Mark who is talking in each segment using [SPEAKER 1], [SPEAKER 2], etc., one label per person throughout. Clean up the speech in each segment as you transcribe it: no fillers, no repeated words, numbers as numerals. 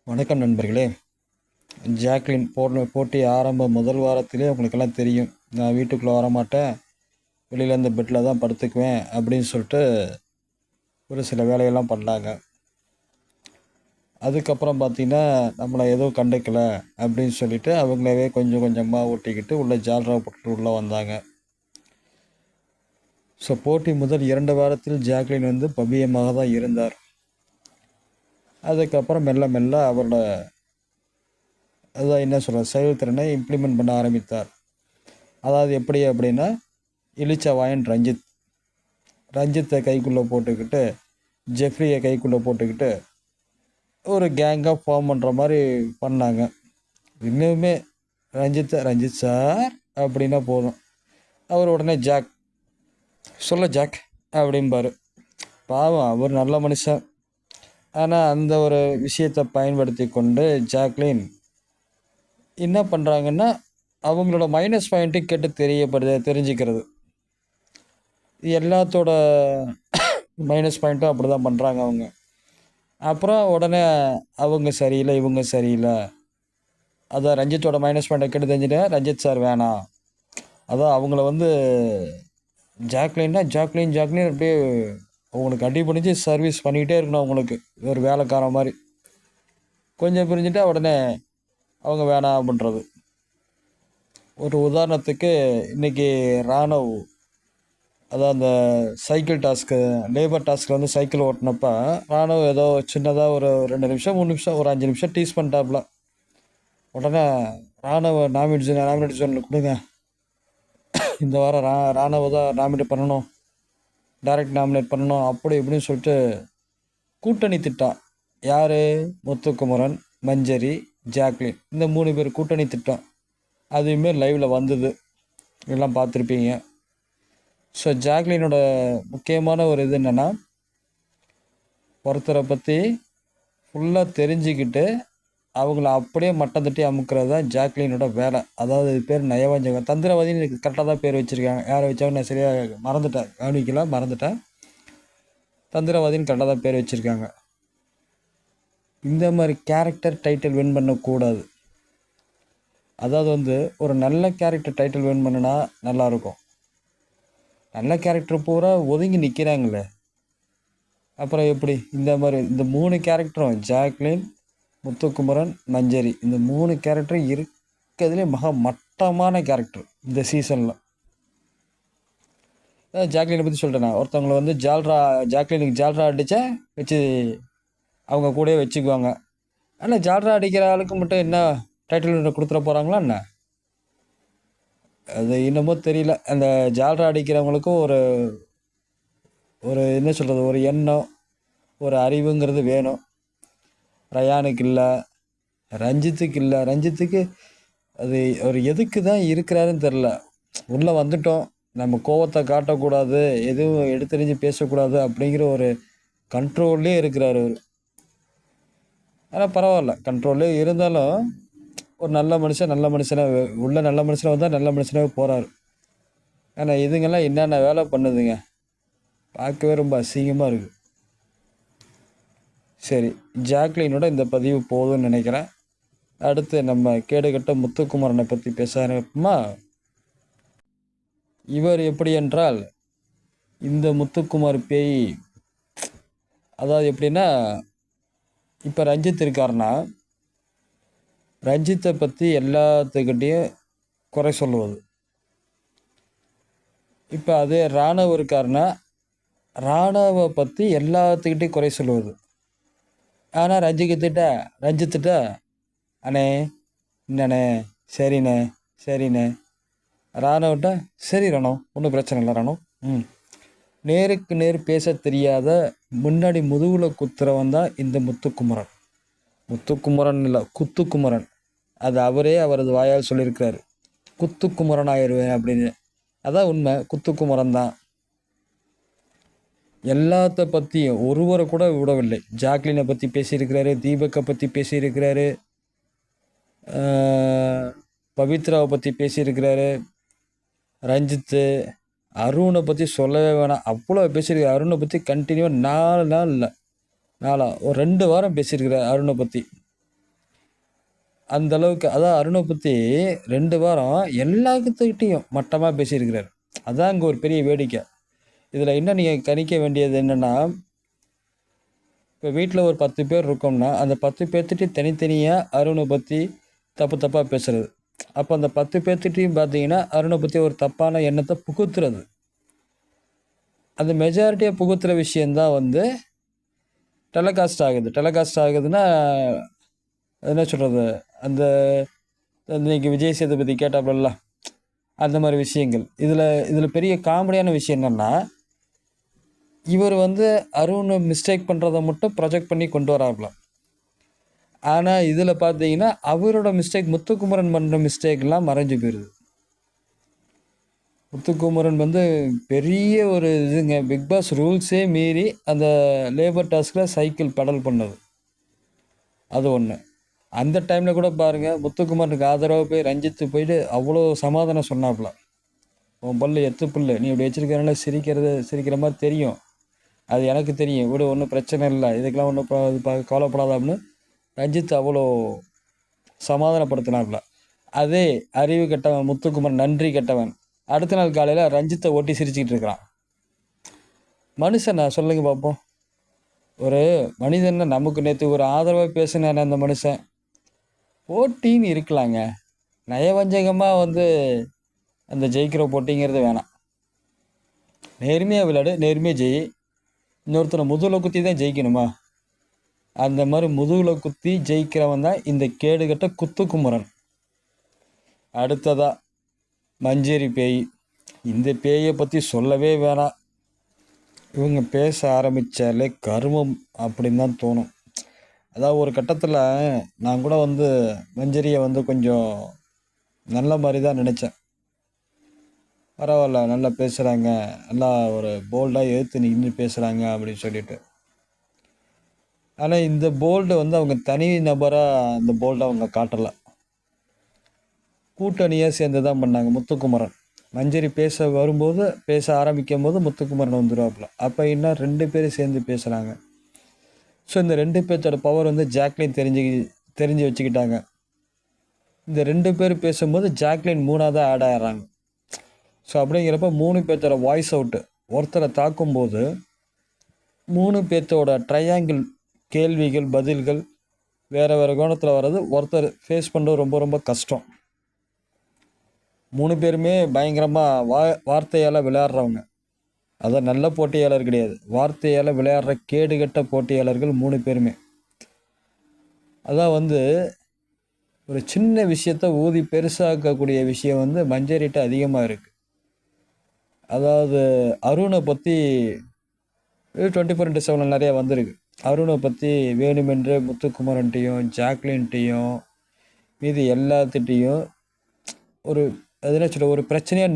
[SPEAKER 1] வணக்கம் நண்பர்களே. ஜாக்லின் போட்டி ஆரம்ப முதல் வாரத்திலே உங்களுக்கெல்லாம் தெரியும். நான் வீட்டுக்குள்ளே வரமாட்டேன், வெளியில் இந்த பெட்டில் தான் படுத்துக்குவேன் அப்படின்னு சொல்லிட்டு ஒரு சில வேலையெல்லாம் பண்ணாங்க. அதுக்கப்புறம் பார்த்தீங்கன்னா, நம்மளை எதுவும் கண்டுக்கல அப்படின்னு சொல்லிட்டு அவங்களவே கொஞ்சம் கொஞ்சமாக ஒட்டிக்கிட்டு உள்ளே ஜால்ரா போட்டுட்டு உள்ளே வந்தாங்க. ஸோ போட்டி முதல் 2 வாரத்தில் ஜாக்லின் வந்து பவ்யமாக தான் இருந்தார். அதுக்கப்புறம் மெல்ல மெல்ல அவரோட அதான் என்ன சொல்கிறது செயல்திறனை இம்ப்ளிமெண்ட் பண்ண ஆரம்பித்தார். அதாவது எப்படி அப்படின்னா, இளிச்சவாயன் ரஞ்சித்தை கைக்குள்ளே போட்டுக்கிட்டு, ஜெஃப்ரியை கைக்குள்ளே போட்டுக்கிட்டு ஒரு கேங்காக ஃபார்ம் பண்ணுற மாதிரி பண்ணாங்க. இன்னுமே ரஞ்சித் சார் அப்படின்னா போதும், அவர் உடனே ஜாக் ஜாக் அப்படிம்பார். பாவம், அவர் நல்ல மனுஷன். ஆனால் அந்த ஒரு விஷயத்தை பயன்படுத்தி கொண்டு ஜாக்லின் என்ன பண்ணுறாங்கன்னா, அவங்களோட மைனஸ் பாயிண்ட்டும் கேட்டு தெரிஞ்சுக்கிறது. எல்லாத்தோட மைனஸ் பாயிண்ட்டும் அப்படி தான் பண்ணுறாங்க அவங்க. அப்புறம் உடனே அவங்க சரியில்லை, இவங்க சரியில்லை. அதான் ரஞ்சித்தோட மைனஸ் பாயிண்ட்டை கேட்டு தெரிஞ்சுட்டேன், ரஞ்சித் சார் வேணாம். அதான் அவங்கள வந்து ஜாக்லின்னா ஜாக்லின் அப்படியே அவங்களுக்கு அடிபணிஞ்சு சர்வீஸ் பண்ணிக்கிட்டே இருக்கணும். அவங்களுக்கு ஒரு வேலைக்காரன் மாதிரி. கொஞ்சம் பிரிஞ்சுட்டா உடனே அவங்க வேணாம் அப்படின்றது. ஒரு உதாரணத்துக்கு இன்றைக்கி ராணுவ அதான் அந்த சைக்கிள் டாஸ்க்கு, லேபர் டாஸ்கில் வந்து சைக்கிள் ஓட்டினப்ப ராணுவ ஏதோ சின்னதாக ஒரு 2 நிமிஷம் 3 நிமிஷம் ஒரு 5 நிமிஷம் டீஸ் பண்ணிட்டாப்புல. உடனே ராணுவ நாமினேஷன் கொடுங்க, இந்த வாரம் ராணுவ தான் நாமினேட் பண்ணணும், டைரக்ட் நாமினேட் பண்ணணும் அப்படி இப்படின்னு சொல்லிட்டு கூட்டணி திட்டம். யார்? முத்துக்குமரன், மஞ்சரி, ஜாக்லின், இந்த 3 பேர் கூட்டணி திட்டம். அதுவுமே லைவில் வந்தது, எல்லாம் பார்த்துருப்பீங்க. ஸோ ஜாக்லினோட முக்கியமான ஒரு இது என்னென்னா, ஒருத்தரை பற்றி ஃபுல்லாக தெரிஞ்சுக்கிட்டு அவங்கள அப்படியே மட்டம் தட்டி அமுக்கிறது தான் ஜாக்லினோட வேலை. அதாவது இது பேர் நயவஞ்சகம். தந்திரவாதின்னு எனக்கு கரெக்டாக தான் பேர் வச்சுருக்காங்க. யாரை வச்சாலும் நான் சரியாக மறந்துட்டேன். தந்திரவாதின்னு கரெக்டாக தான் பேர் வச்சுருக்காங்க. இந்த மாதிரி கேரக்டர் டைட்டில் வின் பண்ணக்கூடாது. அதாவது வந்து ஒரு நல்ல கேரக்டர் டைட்டில் வின் பண்ணுனா நல்லாயிருக்கும். நல்ல கேரக்டர் பூரா ஒதுங்கி நிற்கிறாங்களே, அப்புறம் எப்படி? இந்த மாதிரி இந்த 3 கேரக்டரும் ஜாக்லின், முத்துக்குமரன், மஞ்சரி, இந்த 3 கேரக்டரும் இருக்கிறதுலே மட்டமான கேரக்டர் இந்த சீசனில். ஜாக்லினை பற்றி சொல்லிட்டேன். ஒருத்தவங்களை வந்து ஜாக்லினுக்கு ஜால்ரா அடித்தா வச்சு அவங்க கூடயே வச்சுக்குவாங்க. ஆனால் ஜால்ரா அடிக்கிற ஆளுக்கு மட்டும் என்ன டைட்டில் கொடுத்துட போகிறாங்களா என்ன? அது இன்னமும் தெரியல. அந்த ஜால்ரா அடிக்கிறவங்களுக்கும் ஒரு என்ன சொல்கிறது, ஒரு எண்ணம், ஒரு அறிவுங்கிறது வேணும். ரயானுக்கு இல்லை, ரஞ்சித்துக்கு இல்லை. ரஞ்சித்துக்கு அது ஒரு எதுக்கு தான் இருக்கிறாருன்னு தெரில. உள்ளே வந்துட்டோம், நம்ம கோவத்தை காட்டக்கூடாது, எதுவும் எடுத்தறிஞ்சு பேசக்கூடாது அப்படிங்கிற ஒரு கண்ட்ரோல்லே இருக்கிறார் அவர். ஆனால் பரவாயில்ல, கண்ட்ரோல்லே இருந்தாலும் ஒரு நல்ல மனுஷனாக உள்ள நல்ல மனுஷனாக வந்தால் நல்ல மனுஷனாகவே போகிறாரு. ஆனால் இதுங்கெல்லாம் என்னென்ன வேலை பண்ணுதுங்க, பார்க்கவே ரொம்ப அசிங்கமாக இருக்குது. சரி, ஜாக்லினோட இந்த பதிவு போதும்னு நினைக்கிறேன். அடுத்து நம்ம கேடுகட்ட முத்துக்குமரனை பற்றி பேச ஆரம்பிப்போமா? இவர் எப்படி என்றால், இந்த முத்துக்குமார் பேய், அதாவது எப்படின்னா, இப்போ ரஞ்சித் இருக்காருன்னா ரஞ்சித்தை பற்றி எல்லாத்துக்கிட்டேயும் குறை சொல்லுவது. இப்போ அதே ராணுவ இருக்காருன்னா ராணுவை பற்றி எல்லாத்துக்கிட்டையும் குறை சொல்லுவது. ஆனால் ரஞ்சித்திட்ட அண்ணே, என்னண்ணே, சரிண்ணே. ராணுவட்ட சரி ரணம், ஒன்றும் பிரச்சனை இல்லை ரணம். நேருக்கு நேர் பேச தெரியாத, முன்னாடி முதுகுல குத்துறவன் தான் இந்த முத்துக்குமரன் இல்லை, குத்துக்குமரன். அது அவரே அவரது வாயால் சொல்லியிருக்கிறாரு, குத்துக்குமரன் ஆயிடுவேன் அப்படின்னு. அதான் உண்மை, குத்துக்குமரன் தான். எல்லாத்த பற்றியும் ஒருவரை கூட விடவில்லை. ஜாக்லினை பற்றி பேசியிருக்கிறாரு, தீபக்கை பற்றி பேசியிருக்கிறாரு, பவித்ராவை பற்றி பேசியிருக்கிறாரு, ரஞ்சித்து, அருணை பற்றி சொல்லவே வேணாம், அவ்வளோ பேசியிருக்காரு. அருணை பற்றி கண்டினியூவாக 4 நாள் இல்லை, ஒரு 2 வாரம் பேசியிருக்கிறார் அருணை பற்றி. அந்த அளவுக்கு அதான் அருணை பற்றி 2 வாரம் எல்லாத்துக்கிட்டையும் மட்டமாக பேசியிருக்கிறார். அதான் இங்கே ஒரு பெரிய வேடிக்கை. இதில் என்ன நீங்கள் கணிக்க வேண்டியது என்னென்னா, இப்போ வீட்டில் ஒரு 10 பேர் இருக்கோம்னா அந்த 10 பேர்த்திட்டையும் தனித்தனியாக அருணை பற்றி தப்பாக பேசுறது. அப்போ அந்த 10 பேர்த்திட்டையும் பார்த்தீங்கன்னா அருணை பற்றி ஒரு தப்பான எண்ணத்தை புகுத்துறது. அந்த மெஜாரிட்டியாக புகுத்துற விஷயந்தான் வந்து டெலகாஸ்ட் ஆகுது. டெலகாஸ்ட் ஆகுதுன்னா என்ன சொல்கிறது, அந்த இன்னைக்கு விஜய் சேதுபதி கேட்டாப்புல அந்த மாதிரி விஷயங்கள். இதில் பெரிய காமெடியான விஷயம் என்னென்னா, இவர் வந்து அருண் மிஸ்டேக் பண்ணுறதை மட்டும் ப்ரொஜெக்ட் பண்ணி கொண்டு வராப்புல. ஆனால் இதில் பார்த்தீங்கன்னா அவரோட மிஸ்டேக், முத்துக்குமரன் பண்ணுற மிஸ்டேக்லாம் மறைஞ்சு போயிடுது. முத்துக்குமரன் வந்து பெரிய ஒரு இதுங்க, பிக் பாஸ் ரூல்ஸே மீறி அந்த லேபர் டாஸ்கில் சைக்கிள் பெடல் பண்ணது அது ஒன்று. அந்த டைமில் கூட பாருங்கள், முத்துக்குமரனுக்கு ஆதரவாக போய் ரஞ்சித்து போயிட்டு அவ்வளோ சமாதானம் சொன்னாப்புல. உன் பல்லு எத்து புல்லு, நீ இப்படி வச்சிருக்கிறனால சிரிக்கிற மாதிரி தெரியும், அது எனக்கு தெரியும், விட ஒன்றும் பிரச்சனை இல்லை, இதுக்கெல்லாம் ஒன்றும் கவலைப்படாத அப்படின்னு ரஞ்சித் அவ்வளோ சமாதானப்படுத்தினாப்புல. அதே அறிவு கெட்டவன் முத்துக்குமரன், நன்றி கெட்டவன், அடுத்த நாள் காலையில் ரஞ்சித்தை ஓட்டி சிரிச்சுக்கிட்டு இருக்கிறான். மனுஷன் நான் சொல்லுங்க பார்ப்போம். ஒரு மனிதன் நமக்கு நேற்று ஒரு ஆதரவாக பேசினார் அந்த மனுஷன், போட்டின்னு இருக்கலாங்க, நயவஞ்சகமாக வந்து அந்த ஜெயிக்கிற போட்டிங்கிறது வேணாம். நேர்மையாக விளையாடு, நேர்மையாக ஜெயி. இன்னொருத்தனை முதுகில் குத்தி தான் ஜெயிக்கணுமா? அந்த மாதிரி முதுகில் குத்தி ஜெயிக்கிறவன் தான் இந்த கேடுகட்ட குத்துக்குமரன். அடுத்ததா மஞ்சரி பேய். இந்த பேயை பற்றி சொல்லவே வேணாம். இவங்க பேச ஆரம்பித்தாலே கருமம் அப்படின்னு தான் தோணும். அதாவது ஒரு கட்டத்தில் நான் கூட வந்து மஞ்சரியை வந்து கொஞ்சம் நல்ல மாதிரி தான் நினச்சேன். பரவாயில்ல, நல்லா பேசுகிறாங்க, நல்லா ஒரு போல்டாக எதிர்த்து நின்று பேசுகிறாங்க அப்படின்னு சொல்லிட்டு. ஆனால் இந்த போல்டு வந்து அவங்க தனி நபராக அந்த போல்டை அவங்க காட்டலை, கூட்டணியாக சேர்ந்து தான் பண்ணாங்க. முத்துக்குமரன் மஞ்சரி பேச ஆரம்பிக்கும் போது முத்துக்குமரன் வந்துடுவாப்புல. அப்போ இன்னும் 2 பேரும் சேர்ந்து பேசுகிறாங்க. ஸோ இந்த 2 பேர்த்தோட பவர் வந்து ஜாக்லின் தெரிஞ்சு வச்சுக்கிட்டாங்க. இந்த 2 பேர் பேசும்போது ஜாக்லின் 3ஆவது ஆட் ஆகிறாங்க. ஸோ அப்படிங்கிறப்ப 3 பேர்த்தோட வாய்ஸ் அவுட்டு ஒருத்தரை தாக்கும்போது 3 பேர்த்தோட ட்ரையாங்கிள் கேள்விகள் பதில்கள் வேறு கோணத்தில் வர்றது ஒருத்தர் ஃபேஸ் பண்ணுறது ரொம்ப ரொம்ப கஷ்டம். 3 பேருமே பயங்கரமாக வார்த்தையால் விளையாடுறவங்க. அதான் நல்ல போட்டியாளர் கிடையாது, வார்த்தையால் விளையாடுற கேடுகட்ட போட்டியாளர்கள் 3 பேருமே. அதான் வந்து ஒரு சின்ன விஷயத்தை ஊதி பெருசாக்கக்கூடிய விஷயம் வந்து மஞ்சரிட்ட அதிகமாக இருக்குது. அதாவது அருணை பற்றி 24/7 நிறையா வந்திருக்கு. அருணை பற்றி வேணுமென்று முத்துக்குமரன்ட்டையும் ஜாக்லின்ட்டையும் மீதி எல்லாத்திட்டையும் ஒரு ஒரு பிரச்சனையாக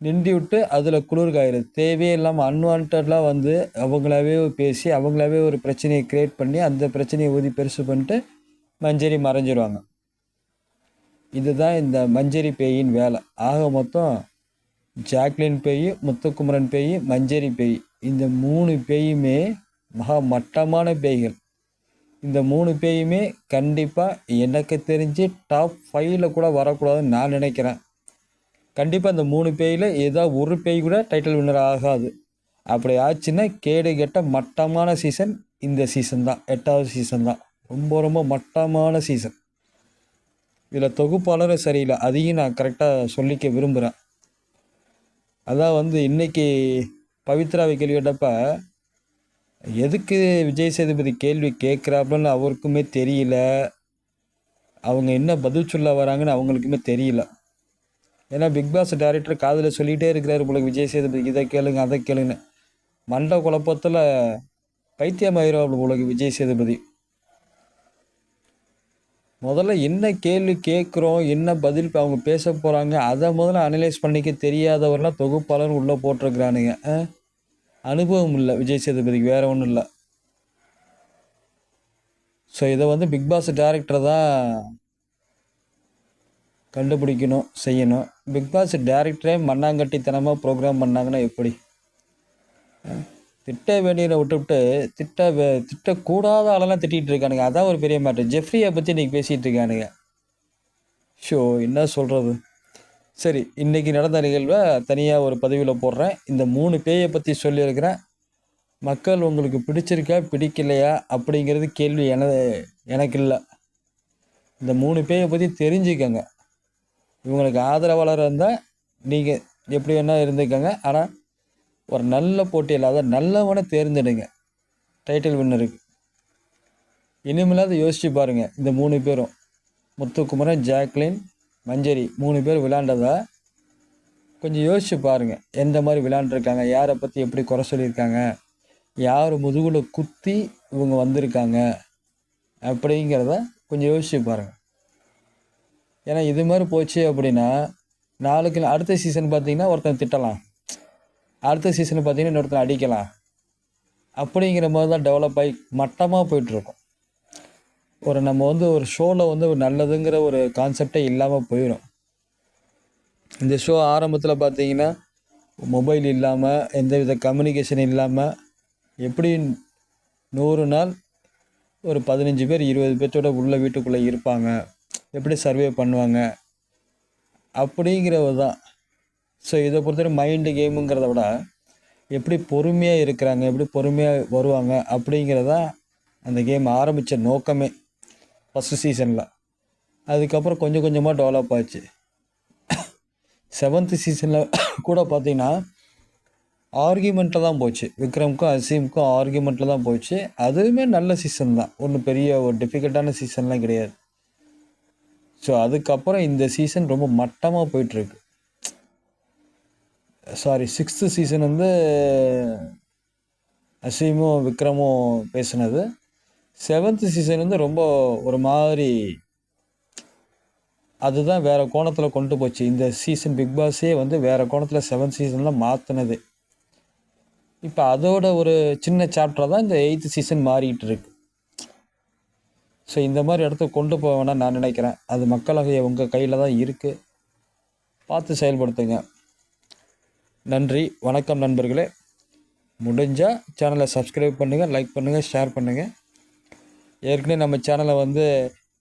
[SPEAKER 1] நிண்டி விட்டு அதில் குளிர் காயிறது. தேவையில்லாமல் அன்வான்டாக வந்து அவங்களாவே பேசி அவங்களாவே ஒரு பிரச்சனையை க்ரியேட் பண்ணி அந்த பிரச்சனையை ஊதி பெருசு பண்ணிட்டு மஞ்சரி மறைஞ்சிடுவாங்க. இதுதான் இந்த மஞ்சரி பேயின் வேலை. ஆக மொத்தம் ஜாக்லின் பேய், முத்துக்குமரன் பேய், மஞ்சரி பேய், இந்த 3 பேயுமே மகா மட்டமான பேய்கள். இந்த 3 பேயுமே கண்டிப்பாக எனக்கு தெரிஞ்சு டாப் 5ல் கூட வரக்கூடாதுன்னு நான் நினைக்கிறேன். கண்டிப்பாக இந்த 3 பேயில் ஏதாவது ஒரு பேய் கூட டைட்டில் வின்னர் ஆகாது. அப்படி ஆச்சுன்னா கேடு கெட்ட மட்டமான சீசன் இந்த சீசன் தான், 8வது சீசன் தான். ரொம்ப ரொம்ப மட்டமான சீசன். இதில் தொகுப்பாளரும் சரியில்லை, அதையும் நான் கரெக்டாக சொல்லிக்க விரும்புகிறேன். அதான் வந்து இன்றைக்கி பவித்ராவை கேள்வி கேட்டப்ப எதுக்கு விஜய் சேதுபதி கேள்வி கேட்குறாப்புன்னு அவருக்குமே தெரியல, அவங்க என்ன பதில் சொல்ல வராங்கன்னு அவங்களுக்குமே தெரியல. ஏன்னா பிக் பாஸ் டைரக்டர் காதில் சொல்லிகிட்டே இருக்கிறாரு போல, விஜய் சேதுபதி இதை கேளுங்க அதை கேளுங்க. மண்ட குழப்பத்தில் பைத்தியமாயிரும் போல விஜய் சேதுபதி. முதல்ல என்ன கேள்வி கேட்குறோம், என்ன பதில் அவங்க பேச போகிறாங்க, அதை முதல்ல அனலைஸ் பண்ணிக்க தெரியாதவரெலாம் தொகுப்பாளர் உள்ளே போட்டிருக்கிறானுங்க. அனுபவம் இல்லை விஜய் சேதுபதிக்கு, வேறு ஒன்றும் இல்லை. ஸோ இதை வந்து பிக் பாஸ் டைரக்டர் தான் கண்டுபிடிக்கணும், செய்யணும். பிக் பாஸ் டைரக்டரே மண்ணாங்கட்டித்தனமாக ப்ரோக்ராம் பண்ணாங்கன்னா எப்படி? திட்ட வேண்டியதை விட்டுவிட்டு திட்டக்கூடாத ஆளெல்லாம் திட்டிகிட்டு இருக்கானுங்க. அதான் ஒரு பெரிய மேட்ரு. ஜெஃப்ரியை பற்றி இன்றைக்கி பேசிகிட்டு இருக்கானுங்க. ஷோ என்ன சொல்கிறது. சரி, இன்றைக்கி நடந்த நிகழ்வை தனியாக ஒரு பதிவில் போடுறேன். இந்த 3 பேயை பற்றி சொல்லியிருக்கிறேன். மக்கள் உங்களுக்கு பிடிச்சிருக்கா பிடிக்கலையா அப்படிங்கிறது கேள்வி எனக்கு இல்லை. இந்த 3 பேயை பற்றி தெரிஞ்சுக்கங்க. இவங்களுக்கு ஆதரவாளராக இருந்தால் நீங்கள் எப்படி வேணால் இருந்துக்கங்க. ஆனால் ஒரு நல்ல போட்டியில் அதாவது நல்லவனை தேர்ந்தெடுங்க டைட்டில் வின்னருக்கு. இனிமேலாவது யோசிச்சு பாருங்கள். இந்த 3 பேரும் முத்துக்குமரன், ஜாக்லின், மஞ்சரி 3 பேர் விளையாண்டதை கொஞ்சம் யோசிச்சு பாருங்கள். எந்த மாதிரி விளையாண்டுருக்காங்க, யாரை பற்றி எப்படி குறை சொல்லியிருக்காங்க, யார் முதுகுல குத்தி இவங்க வந்திருக்காங்க அப்படிங்கிறத கொஞ்சம் யோசிச்சு பாருங்கள். ஏன்னா இது மாதிரி போச்சு அப்படின்னா நாளைக்கு அடுத்த சீசன் பார்த்தீங்கன்னா ஒருத்தன் திட்டலாம், அடுத்த சீசன் பார்த்தீங்கன்னா இன்னொருத்தன் அடிக்கலாம். அப்படிங்கிற மாதிரி தான் டெவலப் ஆகி மட்டமாக போயிட்டுருக்கோம். நம்ம ஒரு ஷோவில் ஒரு நல்லதுங்கிற ஒரு கான்செப்டே இல்லாமல் போயிடும். இந்த ஷோ ஆரம்பத்தில் பார்த்தீங்கன்னா மொபைல் இல்லாமல் எந்தவித கம்யூனிகேஷன் இல்லாமல் எப்படி 100 நாள் ஒரு 15 பேர் 20 பேர்த்தோட உள்ள வீட்டுக்குள்ளே இருப்பாங்க, எப்படி சர்வே பண்ணுவாங்க அப்படிங்கிறது தான். ஸோ இதை பொறுத்தவரை மைண்டு கேமுங்கிறத விட எப்படி பொறுமையாக இருக்கிறாங்க, எப்படி பொறுமையாக வருவாங்க அப்படிங்கிறதான் அந்த கேம் ஆரம்பித்த நோக்கமே ஃபஸ்ட்டு சீசனில். அதுக்கப்புறம் கொஞ்சம் கொஞ்சமாக டெவலப் ஆச்சு. 7th சீசனில் கூட பார்த்தீங்கன்னா ஆர்கியூமெண்ட்டில் தான் போச்சு. விக்ரமுக்கும் அசீமுக்கும் ஆர்கியூமெண்ட்டில் தான் போச்சு. அதுவுமே நல்ல சீசன் தான், ஒன்றும் பெரிய ஒரு டிஃபிகல்ட்டான சீசன்லாம் கிடையாது. ஸோ அதுக்கப்புறம் இந்த சீசன் ரொம்ப மட்டமாக போயிட்டுருக்கு. 6th சீசன் அசீமும் விக்ரமும் பேசுனது. 7th சீசன் ரொம்ப ஒரு மாதிரி அதுதான் வேறு கோணத்தில் கொண்டு போச்சு. இந்த சீசன் பிக் பாஸே வேறு கோணத்தில் 7th சீசனில் மாற்றினது. இப்போ அதோட ஒரு சின்ன சாப்டர் தான் இந்த 8th சீசன் மாறிக்கிட்டு இருக்கு. ஸோ இந்த மாதிரி இடத்துக்கு கொண்டு போவேன்னா நான் நினைக்கிறேன். அது மக்களாகிய உங்கள் கையில் தான் இருக்குது, பார்த்து செயல்படுத்துங்க. நன்றி, வணக்கம் நண்பர்களே. முடிஞ்சால் சேனலை சப்ஸ்கிரைப் பண்ணுங்கள், லைக் பண்ணுங்கள், ஷேர் பண்ணுங்கள். ஏற்கனவே நம்ம சேனலை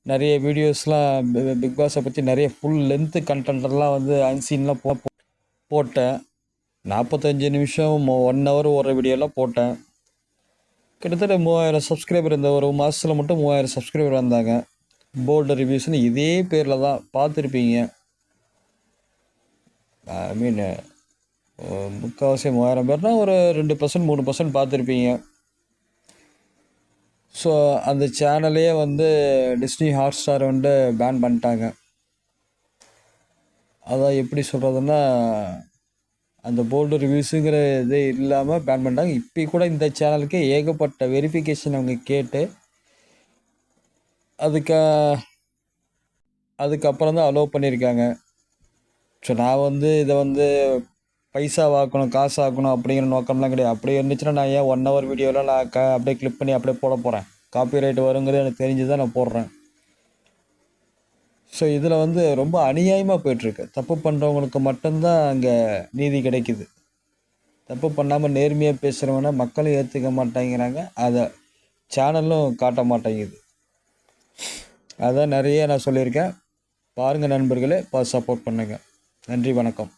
[SPEAKER 1] நிறைய வீடியோஸ்லாம் பிக் பாஸை பற்றி நிறைய ஃபுல் லென்த்து கண்டென்ட்லாம் அன்சீன்லாம் போட்டேன். 45 நிமிஷம் 1 hour ஒரு வீடியோலாம் போட்டேன். கிட்டத்தட்ட 3000 சப்ஸ்கிரைபர் இந்த ஒரு மாதத்தில் மட்டும் 3000 சப்ஸ்கிரைபர் வந்தாங்க. போல்டு ரிவ்யூஸ்னு இதே பேரில் தான் பார்த்துருப்பீங்க. ஐ மீன் முக்கால்வாசி 3000 பேர்னால் ஒரு 2% 3% பார்த்துருப்பீங்க. ஸோ அந்த சேனலே டிஸ்னி ஹாட்ஸ்டார் பேன் பண்ணிட்டாங்க. அதான் எப்படி சொல்கிறதுன்னா, அந்த போல்டு ரிவ்யூஸுங்கிற இதே இல்லாமல் பேன் பண்ணிட்டாங்க. இப்போ கூட இந்த சேனலுக்கு ஏகப்பட்ட வெரிஃபிகேஷன் அவங்க கேட்டு அதுக்கப்புறம் தான் அலோவ் பண்ணியிருக்காங்க. ஸோ நான் இதை பைசா ஆக்கணும், காசு ஆக்கணும் அப்படிங்கிற நோக்கம்லாம் கிடையாது. அப்படி இருந்துச்சுன்னா நான் ஏன் 1 hour வீடியோவில் நான் அப்படியே கிளிக் பண்ணி அப்படியே போட போகிறேன்? காப்பிரைட் வருங்கிறது எனக்கு தெரிஞ்சு தான் நான் போடுறேன். ஸோ இதில் ரொம்ப அநியாயமாக போயிட்டுருக்கு. தப்பு பண்ணுறவங்களுக்கு மட்டும்தான் அங்கே நீதி கிடைக்குது. தப்பு பண்ணாமல் நேர்மையாக பேசுகிறவங்கன்னா மக்களும் ஏற்றுக்க மாட்டேங்கிறாங்க, அதை சேனலும் காட்ட மாட்டேங்குது. அதான் நிறைய நான் சொல்லியிருக்கேன். பாருங்கள் நண்பர்களே, சப்போர்ட் பண்ணுங்கள். நன்றி, வணக்கம்.